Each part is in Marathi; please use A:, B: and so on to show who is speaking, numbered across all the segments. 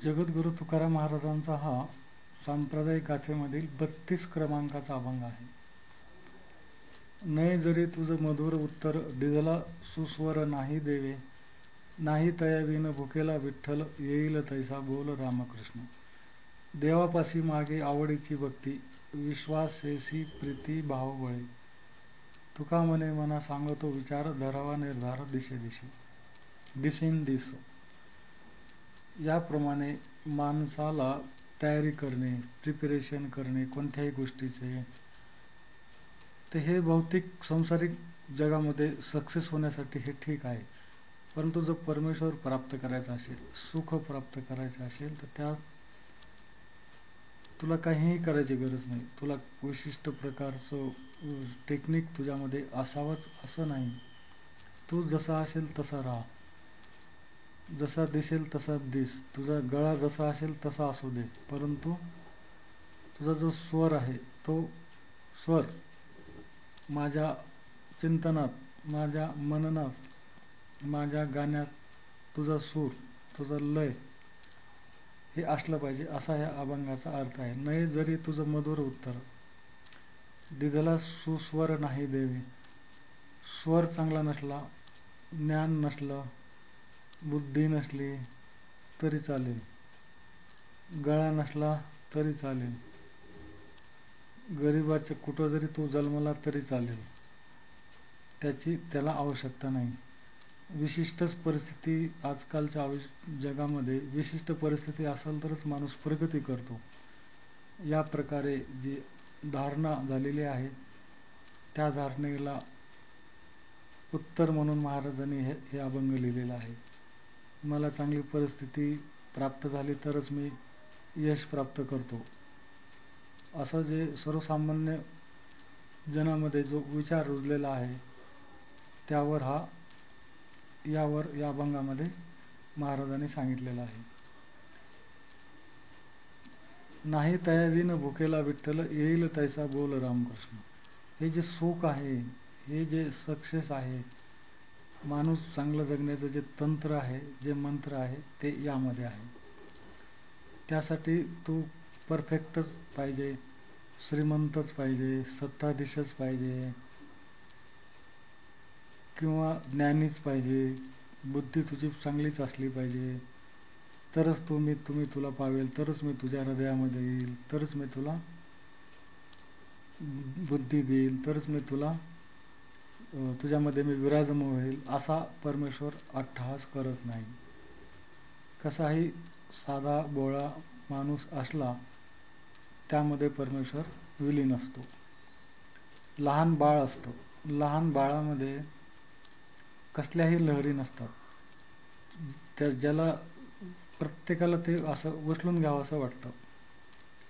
A: जगद्गुरु तुकाराम महाराजांचा हा सांप्रदायिक गाथेमधील 32 क्रमांकाचा अभंग आहे. नये जरी तुझ मधुर उत्तर, दिजला सुस्वर नाही देवे. नाही तया विन भुकेला विठ्ठल, येईल तैसा बोल रामकृष्ण. देवापासी मागे आवडीची भक्ती, विश्वासेसी प्रीती भाव बळे. तुका मने मना सांगतो विचार, धरावा निर्धार दिशे दिशे. दिसेन दिस. याप्रमाणे माणसाला तयारी करणे, प्रिपरेशन करणे कोणत्याही गोष्टीचे, ते हे भौतिक सांसारिक जगामध्ये सक्सेस होण्यासाठी हे ठीक आहे. परंतु जर परमेश्वर प्राप्त करायचा असेल, सुख प्राप्त करायचं असेल, तर त्या तुला काहीही करायची गरज नाही. तुला विशिष्ट प्रकारचं टेक्निक तुझ्यामध्ये असावंच असं नाही. तू जसा असेल तसा राहा, जसा दिसेल तसा दिस. तुझा गळा जसा असेल तसा असू दे, परंतु तुझा जो स्वर आहे तो स्वर माझ्या चिंतनात, माझ्या मननात, माझ्या गाण्यात तुझा सूर, तुझा लय हे असलं पाहिजे, असा ह्या अभंगाचा अर्थ आहे. नये जरी तुझं मधुर उत्तर, दिदला सुस्वर नाही देवे. स्वर चांगला नसला, ज्ञान नसलं, बुद्धी नसली तरी चालेल, गळा नसला तरी चालेल, गरिबाच्या कुठं जरी तो जन्मला तरी चालेल, त्याला आवश्यकता नाही. विशिष्टच परिस्थिती, आजकालच्या जगामध्ये विशिष्ट परिस्थिती असेल तरच माणूस प्रगती करतो. या प्रकारे जी धारणा झालेली आहे, त्या धारणेला उत्तर म्हणून महाराजांनी हे अभंग लिहिलेला आहे. मला चांगली परिस्थिती प्राप्त झाली तरच मी यश प्राप्त करतो, असं जे सर्वसामान्य जनामध्ये जो विचार रुजलेला आहे, त्यावर यावर या अभंगामध्ये महाराजांनी सांगितलेलं आहे. नाही तयाविन भुकेला विठ्ठल, येईल तैसा बोल रामकृष्ण. हे जे सुख आहे, हे जे सक्सेस आहे, माणूस चांगलं जगण्याचं जे तंत्र आहे, जे मंत्र आहे, ते यामध्ये आहे. त्यासाठी तू परफेक्टच पाहिजे, श्रीमंतच पाहिजे, सत्ताधीशच पाहिजे, किंवा ज्ञानीच पाहिजे, बुद्धी तुझी चांगलीच असली पाहिजे, तरच तुम्ही तुला पावेल, तरच मी तुझ्या हृदयामध्ये येईल, तरच मी तुला बुद्धी देईल, तरच मी तुला तुझ्यामध्ये मी विराजमान होईल, असा परमेश्वर अट्टहास करत नाही. कसाही साधा बोळा माणूस असला, त्यामध्ये परमेश्वर विलीन असतो. लहान बाळ असतं, लहान बाळामध्ये कसल्याही लहरी नसतात. ज्याला प्रत्येकाला ते असं उचलून घ्यावं असं वाटतं,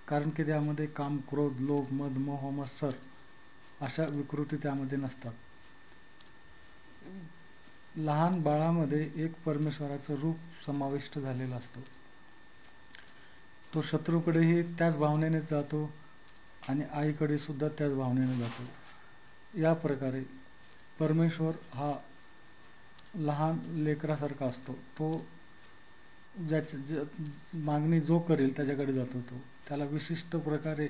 A: कारण की त्यामध्ये काम, क्रोध, लोभ, मद, मोह, मत्सर अशा विकृती त्यामध्ये नसतात. लहान बाळामध्ये एक परमेश्वराचं रूप समाविष्ट झालेलं असतं. तो शत्रूकडेही त्याच भावनेने जातो आणि आईकडे सुद्धा त्याच भावनेने जातो. या प्रकारे परमेश्वर हा लहान लेकरासारखा असतो. तो मागणी जो करेल त्याच्याकडे जातो. त्याला विशिष्ट प्रकारे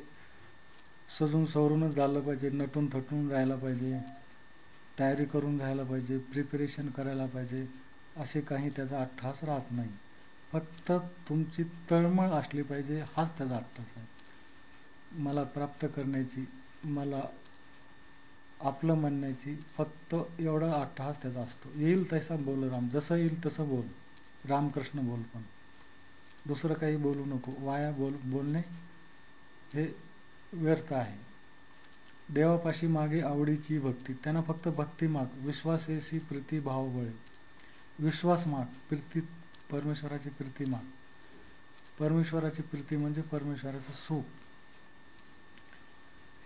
A: सजून सवरूनच झालं पाहिजे, नटून थटून जायला पाहिजे, तयारी करून जायला पाहिजे, प्रिपरेशन करायला पाहिजे, असे काही त्याचा अट्टहास राहत नाही. फक्त तुमची तळमळ असली पाहिजे, हाच त्याचा अट्टहास आहे. मला प्राप्त करण्याची, मला आपलं म्हणण्याची, फक्त एवढा अट्टहास त्याचा असतो. येईल तैसा बोल राम, जसं येईल तसं बोल, रामकृष्ण बोल, पण दुसरं काही बोलू नको. वाया बोलणे हे व्यर्थ आहे. देवापाशी मागे आवडीची भक्ती, त्यांना फक्त भक्ती माग, विश्वासेसी प्रीती भाव बळे. विश्वास माग, प्रीती, परमेश्वराची प्रीती माग. परमेश्वराची प्रीती म्हणजे परमेश्वराचं सुख.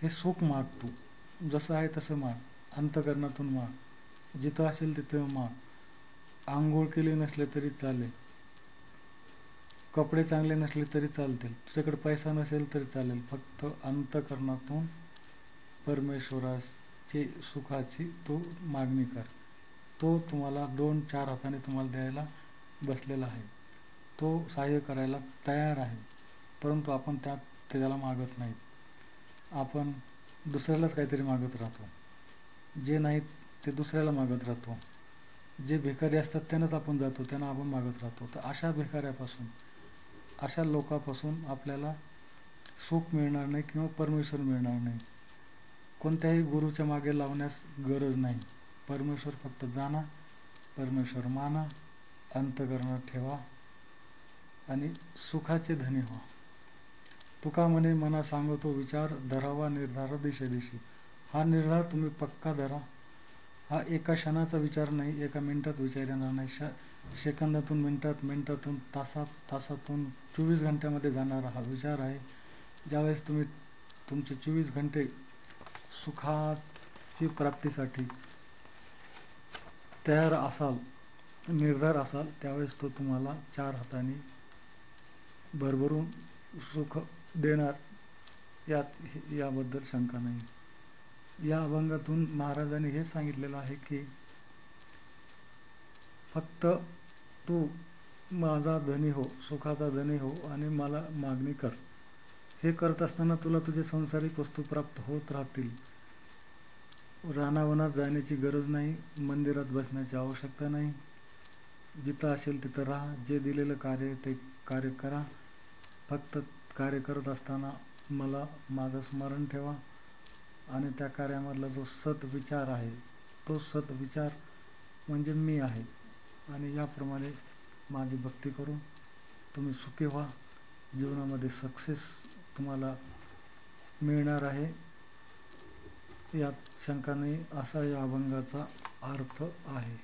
A: हे सुख माग, तू जसं आहे तसं माग, अंतकरणातून माग, जिथं असेल तिथं माग. आंघोळ केली नसले तरी चालेल, कपडे चांगले नसले तरी चालतील, तुझ्याकडे पैसा नसेल तरी चालेल, फक्त अंतकरणातून परमेश्वराची सुखाची तू मागणी कर. तो तुम्हाला 2-4 हाताने तुम्हाला द्यायला बसलेला आहे. तो सहाय्य करायला तयार आहे, परंतु आपण त्याला मागत नाहीत. आपण दुसऱ्यालाच काहीतरी मागत राहतो. जे नाहीत ते दुसऱ्याला मागत राहतो. जे भिकारी असतात त्यांनाच आपण जातो, त्यांना आपण मागत राहतो. तर अशा भिकाऱ्यापासून, अशा लोकांपासून आपल्याला सुख मिळणार नाही किंवा परमेश्वर मिळणार नाही. कोणत्याही गुरुच्या मागे लावण्यास गरज नाही. परमेश्वर फक्त जाणा, परमेश्वर माना, अंतःकरणात ठेवा आणि सुखाचे धनी व्हा. तुका म्हणे मना सांगतो विचार, धरावा निर्धार दिशेदिशी. हा निर्धार तुम्ही पक्का धरा. हा एका क्षणाचा विचार नाही, एका मिनिटात विचार येणार नाही. सेकंदातून मिनिटात, मिनिटातून तासात, तासातून 24 घंट्यामध्ये जाणारा हा विचार आहे. ज्यावेळेस तुम्ही तुमचे 24 घंटे सुखाची प्राप्तीसाठी तयार असाल, निर्धार असाल, त्यावेळेस तो तुम्हाला 4 हातांनी भरभरून सुख देणार, याबद्दल शंका नाही. या अभंगातून महाराजांनी हे सांगितलेलं आहे की फक्त तू माझा धनी हो, सुखाचा धनी हो आणि मला मागणी कर. हे करत असताना तुला तुझे सांसारिक वस्तू प्राप्त होत राहतील. रानावनात जाण्याची गरज नाही, मंदिरात बसण्याची आवश्यकता नाही. जिथं असेल तिथं राहा, जे दिलेलं कार्य ते कार्य करा. फक्त कार्य करत असताना मला माझं स्मरण ठेवा आणि त्या कार्यामधला जो सत्विचार आहे, तो सत्विचार म्हणजे मी आहे. आणि याप्रमाणे माझी भक्ती करून तुम्ही सुखी व्हा. जीवनामध्ये सक्सेस तुम्हाला मिळणार आहे, यात शंका नाही. असा या अभंगाचा अर्थ आहे.